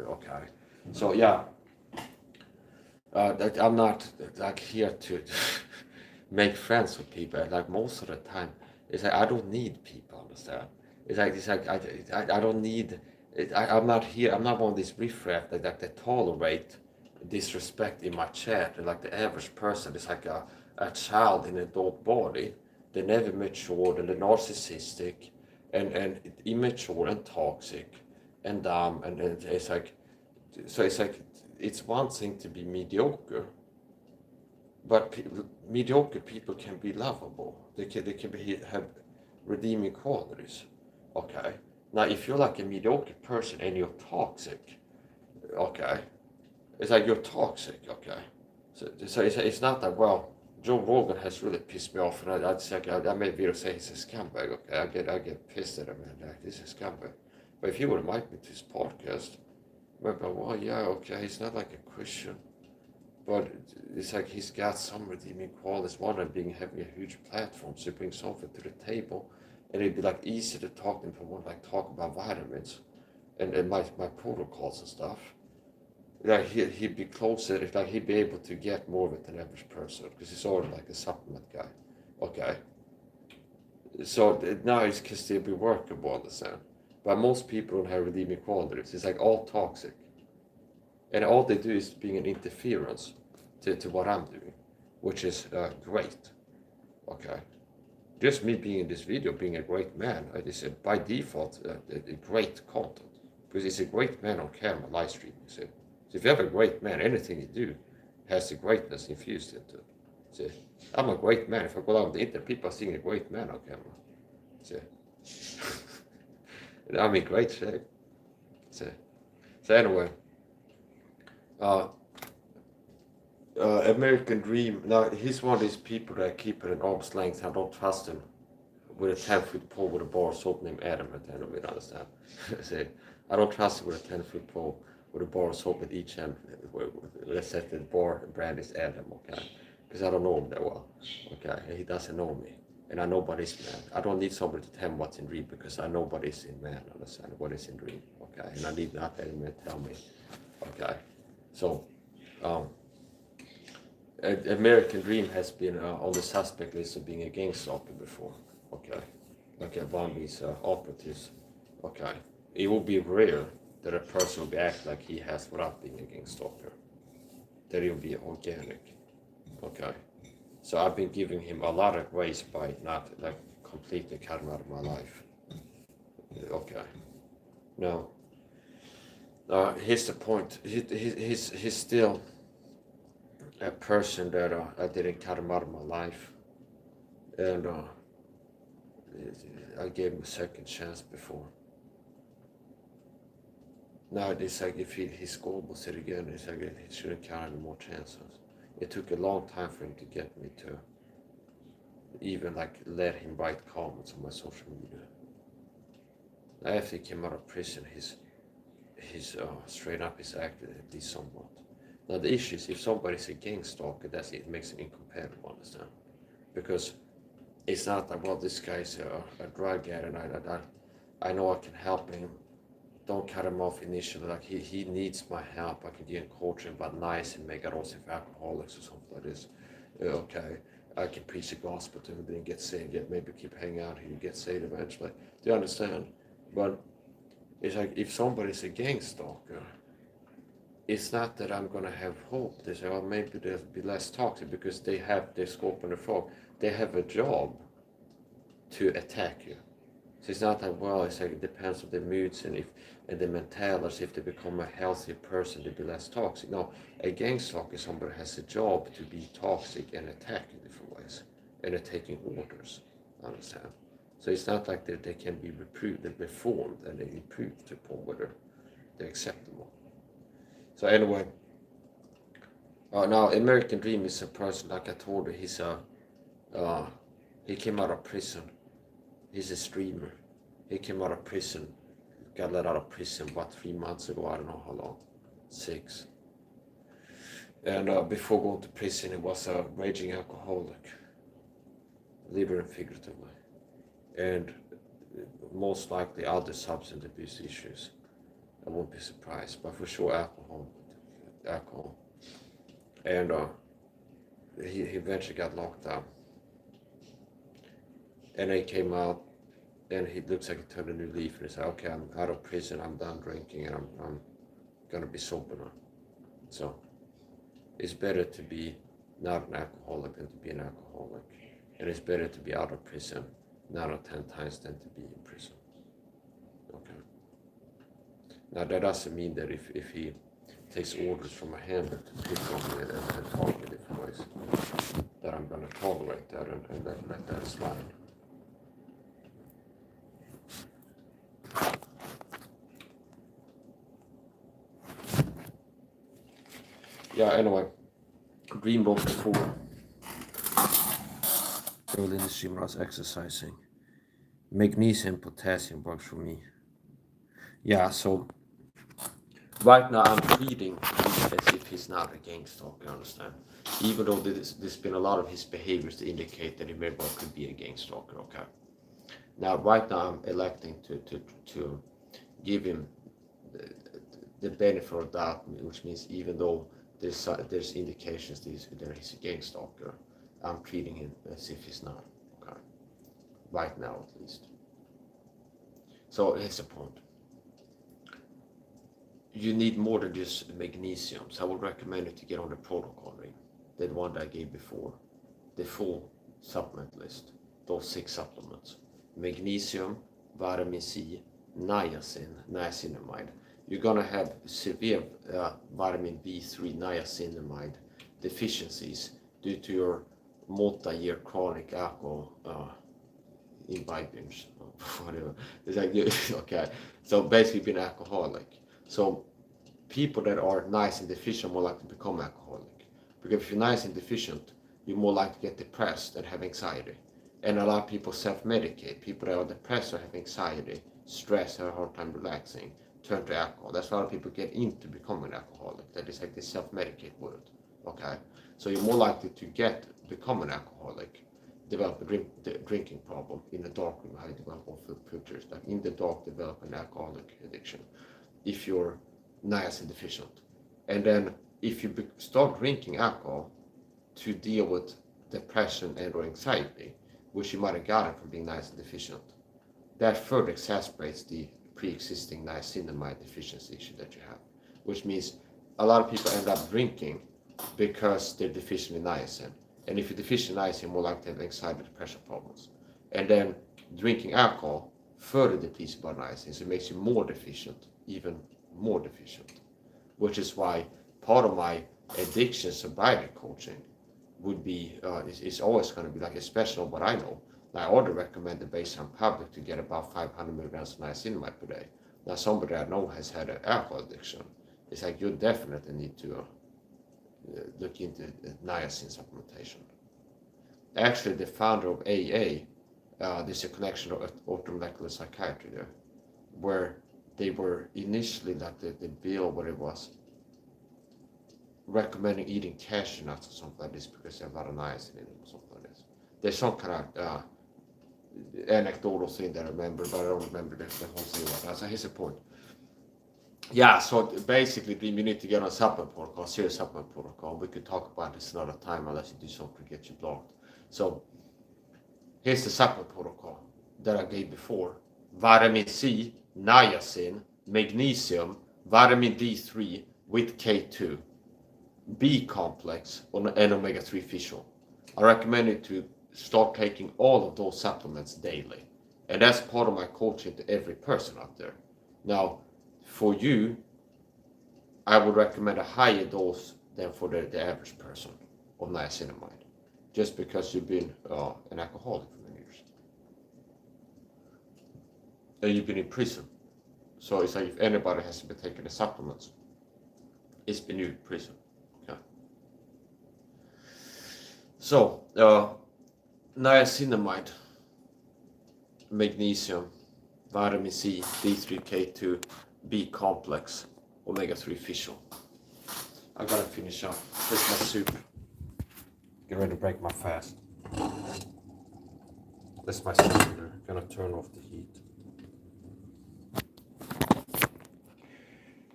Okay. So yeah, I'm not like here to make friends with people. Like most of the time, it's like I don't need people. Understand? It's like I don't need. I'm not here. I'm not one of these riffraff that tolerate disrespect in my chat. And like the average person is like a child in an adult body. They're never matured and they're narcissistic and immature and toxic and dumb and it's like, so it's like, it's one thing to be mediocre, but mediocre people can be lovable. They can have redeeming qualities. Okay. Now, if you're like a mediocre person and you're toxic, okay, it's like you're toxic. Okay. So it's not that, well, Joe Rogan has really pissed me off, and I made a video saying he's a scumbag. Okay, I get pissed at him, and like, this is a scumbag. But if he would invite me to his podcast, I'd go, well, yeah, okay, he's not like a Christian, but it's like he's got some redeeming qualities. One of them having a huge platform, so he brings something to the table, and it'd be like easy to talk to him from like talk about vitamins and my protocols and stuff. Like he'd be closer, like he'd be able to get more of it than an average person because he's already like a supplement guy. Okay. So now it's because they'll be workable, understand? But most people don't have redeeming qualities. It's like all toxic. And all they do is being an interference. to what I'm doing, which is great. Okay, just me being in this video, being a great man, I just said by default, a great content, because it's a great man on camera live streaming. So if you have a great man, anything you do has the greatness infused into it. See, I'm a great man. If I go out on the internet, people are seeing a great man on camera. See, and I'm in great shape. See, so anyway, American Dream. Now he's one of these people that keep it at arm's length. I don't trust him with a 10-foot pole with a bar of soap named Adam at the end of it. Understand? See, I don't trust him with a 10-foot pole with a bar of soap at each end. Let's say the bar brand is Adam, okay? Because I don't know him that well, okay? And he doesn't know me, and I know what is man. I don't need somebody to tell me what's in Dream because I know what is in man. Understand what is in Dream, okay? And I need not any man tell me, okay? So, American Dream has been on the suspect list of being a gang stalker before, okay? Okay, one of these operatives, okay? It will be rare that a person will be act like he has without being a gang stalker. That it will be organic, okay? So I've been giving him a lot of grace by not like completely cutting him out of my life, okay? Now, here's the point. He's still a person that I didn't cut him out of my life, and I gave him a second chance before. Now it's like if he scoreboards it again, it's like he shouldn't count any more chances. It took a long time for him to get me to even like let him write comments on my social media. After he came out of prison, he's straight up is acted at least somewhat. Now the issue is if somebody's a gang stalker, that's it makes him incompatible, understand? Because it's not like, well, this guy's a drug addict and I know I can help him. Don't cut him off initially, like he needs my help. I can give him coaching but nice and make it also for alcoholics or something like this. Okay, I can preach the gospel to him, then get saved, yet maybe keep hanging out here and get saved eventually. Do you understand? But it's like if somebody's a gang stalker, it's not that I'm gonna have hope. They say, well, maybe there'll be less toxic because they have their scope and the fog. They have a job to attack you. So it's not like, well, it's like it depends on the moods and the mentalities. If they become a healthier person, they'll be less toxic. No, a gang stalker is somebody who has a job to be toxic and attack in different ways, and they're taking orders. Understand? So it's not like they can be reformed and they improved upon whether they're acceptable. So anyway, now American Dream is a person, like I told you, he came out of prison. He's a streamer. He came out of prison, got let out of prison, 3 months ago? I don't know how long, 6. And before going to prison, he was a raging alcoholic, literally and figuratively, and most likely other substance abuse issues. I won't be surprised, but for sure alcohol. And he eventually got locked up. And he came out, and he looks like he turned a new leaf, and he said, okay, I'm out of prison, I'm done drinking, and I'm gonna be sober now. So it's better to be not an alcoholic than to be an alcoholic. And it's better to be out of prison 9 or 10 times than to be in prison. Okay. Now that doesn't mean that if he takes orders from a handler to pick on me and talk in different ways, that I'm gonna tolerate that and let that slide. Yeah, anyway, Dream wrote before. Early in the stream when I was exercising. Magnesium and potassium works for me. Yeah, so right now I'm treating him as if he's not a gang stalker, you understand? Even though there's been a lot of his behaviors that indicate that he very well could be a gang stalker, okay? Now, right now I'm electing to give him the benefit of doubt, which means even though there's indications that he's a gang stalker, I'm treating him as if he's not, okay? Right now, at least. So here's the point. You need more than just magnesium, so I would recommend you to get on the protocol ring, the one that I gave before, the full supplement list, those 6 supplements: magnesium, vitamin C, niacin, niacinamide. You're gonna have severe vitamin B3 niacinamide deficiencies due to your multi-year chronic alcohol imbibing, whatever. It's like okay, so basically being alcoholic. So people that are niacin deficient are more likely to become alcoholic, because if you're niacin deficient, you're more likely to get depressed and have anxiety. And a lot of people self-medicate. People that are depressed or have anxiety, stress, have a hard time relaxing, turn to alcohol. That's why a lot of people get into becoming alcoholic. That is like they self-medicate with it. Okay, so you're more likely to become an alcoholic, develop a drinking problem in the dark room, how you develop all filters, like in the dark, develop an alcoholic addiction if you're niacin deficient. And then if you start drinking alcohol to deal with depression and or anxiety, which you might have gotten from being niacin deficient, that further exacerbates the pre-existing niacinamide deficiency issue that you have, which means a lot of people end up drinking because they're deficient in niacin. And if you're deficient in niacin, you're more likely to have anxiety, depression problems. And then drinking alcohol further depletes your body niacin, so it makes you more deficient, even more deficient. Which is why part of my addiction sobriety coaching would be, is always going to be like, especially what I know. I already recommend the baseline public to get about 500 milligrams of niacinamide per day. Now somebody I know has had an alcohol addiction. It's like you definitely need to look into niacin supplementation. Actually, the founder of AA, there's a connection of orthomolecular psychiatry there, where they were initially like the bill, what it was, recommending eating cashew nuts or something like this because they have a lot of niacin in them or something like this. There's some kind of anecdotal thing that I remember, but I don't remember the whole thing. So here's the point. Yeah, so basically you need to get on a supplement protocol, serious supplement protocol. We could talk about this another time unless you do something to get you blocked. So here's the supplement protocol that I gave before. Vitamin C, niacin, magnesium, vitamin D3 with K2, B complex, and omega-3 fish oil. I recommend you to start taking all of those supplements daily. And that's part of my coaching to every person out there. Now, for you, I would recommend a higher dose than for the average person of niacinamide, just because you've been an alcoholic for many years. And you've been in prison. So it's like if anybody has been taking the supplements, it's been you in prison. Okay. So, niacinamide, magnesium, vitamin C, D3, K2, B complex, omega-3 fish oil. I gotta finish up. This is my soup. Get ready to break my fast. This is my soup. I'm gonna turn off the heat.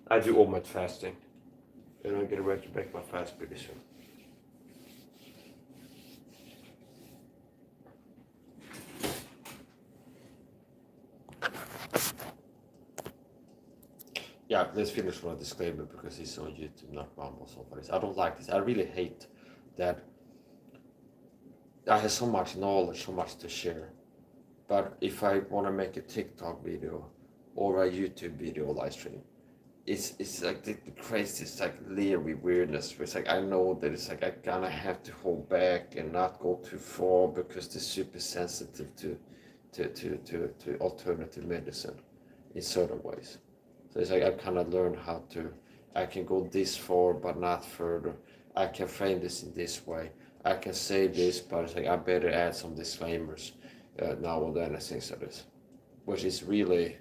I do omit fasting, and I'm getting ready to break my fast pretty soon. Yeah, let's finish with a disclaimer because it's on YouTube, not Rumble. So for this, I don't like this. I really hate that I have so much knowledge, so much to share. But if I want to make a TikTok video or a YouTube video live stream, it's like the craziest, like leery weirdness. Where it's like I know that it's like I kind of have to hold back and not go too far because they're super sensitive to alternative medicine in certain ways. So it's like I've kind of learned how to, I can go this far but not further. I can frame this in this way. I can say this, but it's like I better add some disclaimers now and then and things like this, which is really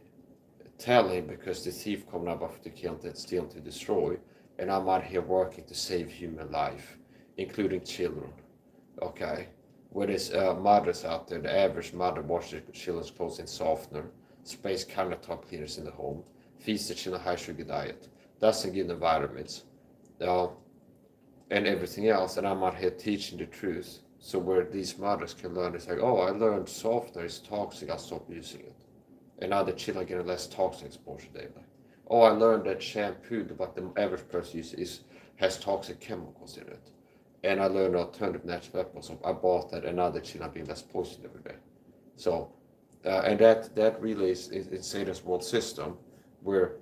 telling because the thief come not but to kill, to steal, to destroy, and I'm out here working to save human life, including children. Okay, where there's mothers out there, the average mother washes children's clothes in softener, sprays countertop cleaners in the home, feeds the children a high sugar diet, doesn't give them vitamins, and everything else. And I'm out here teaching the truth. So where these mothers can learn, it's like, oh, I learned softener is toxic, I'll stop using it. And now the children are getting less toxic exposure daily. Oh, I learned that shampoo, what the average person uses, has toxic chemicals in it. and I learned alternative natural weapons. So I bought that, and now the children are being less poisoned every day. So, and that really is Satan's world system, where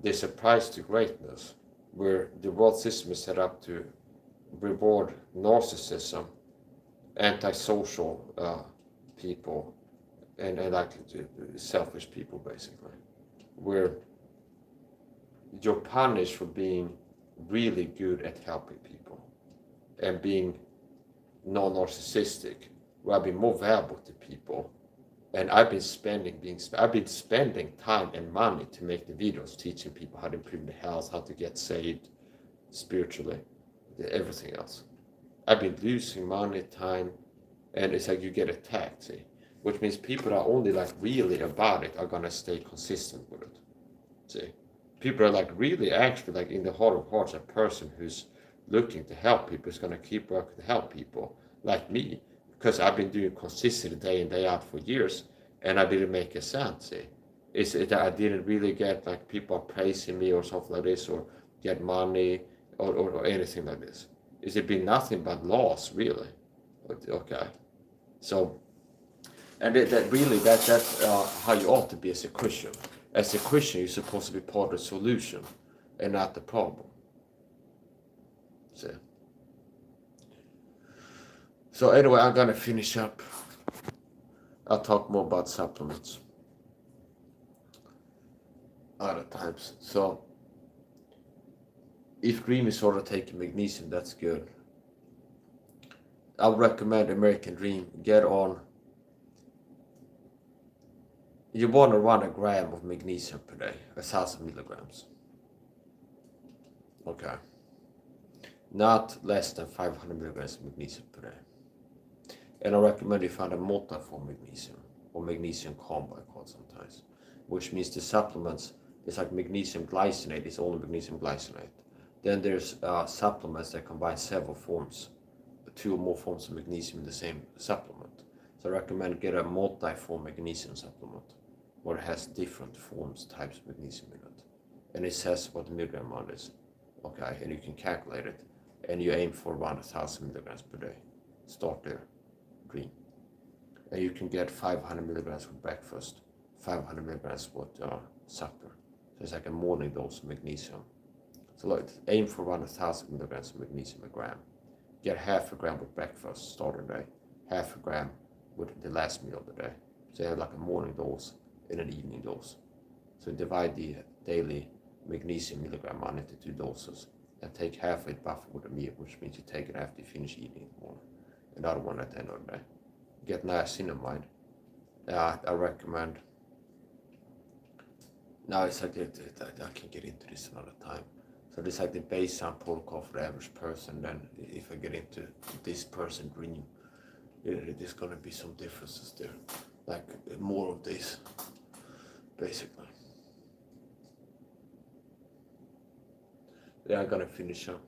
there's a price to greatness, where the world system is set up to reward narcissism, antisocial people, and like selfish people, basically, where you're punished for being really good at helping people and being non-narcissistic, where I've been more valuable to people. And I've been spending time and money to make the videos teaching people how to improve their health, how to get saved spiritually, everything else. I've been losing money, time, and it's like you get attacked, see? Which means people that are only like really about it are gonna stay consistent with it, see? People are like really actually like in the heart of hearts, a person who's looking to help people is gonna keep working to help people, like me, because I've been doing consistent day in, day out for years, and I didn't make a cent, see? Is it that I didn't really get like people praising me or something like this, or get money, or anything like this? Is it been nothing but loss, really? Okay. So, and that's how you ought to be as a Christian. As a Christian, you're supposed to be part of the solution and not the problem. So anyway, I'm gonna finish up. I'll talk more about supplements other times. So if Dream is sort of taking magnesium, that's good. I would recommend American Dream. Get on. You want to run a gram of magnesium per day, 1,000 milligrams. Okay. Not less than 500 milligrams of magnesium per day. And I recommend you find a multiform magnesium, or magnesium combo, I call it sometimes, which means the supplements, it's like magnesium glycinate, it's only magnesium glycinate. Then there's supplements that combine several forms, 2 or more forms of magnesium in the same supplement. So I recommend get a multi-form magnesium supplement, where it has different forms, types of magnesium in it. And it says what the milligram amount is. Okay, and you can calculate it, and you aim for around 1,000 milligrams per day. Start there. Green. And you can get 500 milligrams for breakfast, 500 milligrams for supper. So it's like a morning dose of magnesium. So look, aim for around 1,000 milligrams of magnesium a gram. Get half a gram with breakfast, start the day, half a gram with the last meal of the day. So you have like a morning dose and an evening dose. So divide the daily magnesium milligram amount into 2 doses and take half of it buffer with a meal, which means you take it after you finish eating in the morning. Another one at the end of the day. Get niacinamide. I recommend. Now it's like I can get into this another time. So this is like the baseline protocol for the average person. Then if I get into this person Dream, there's gonna be some differences there. Like more of this, basically. Yeah, I'm gonna finish up.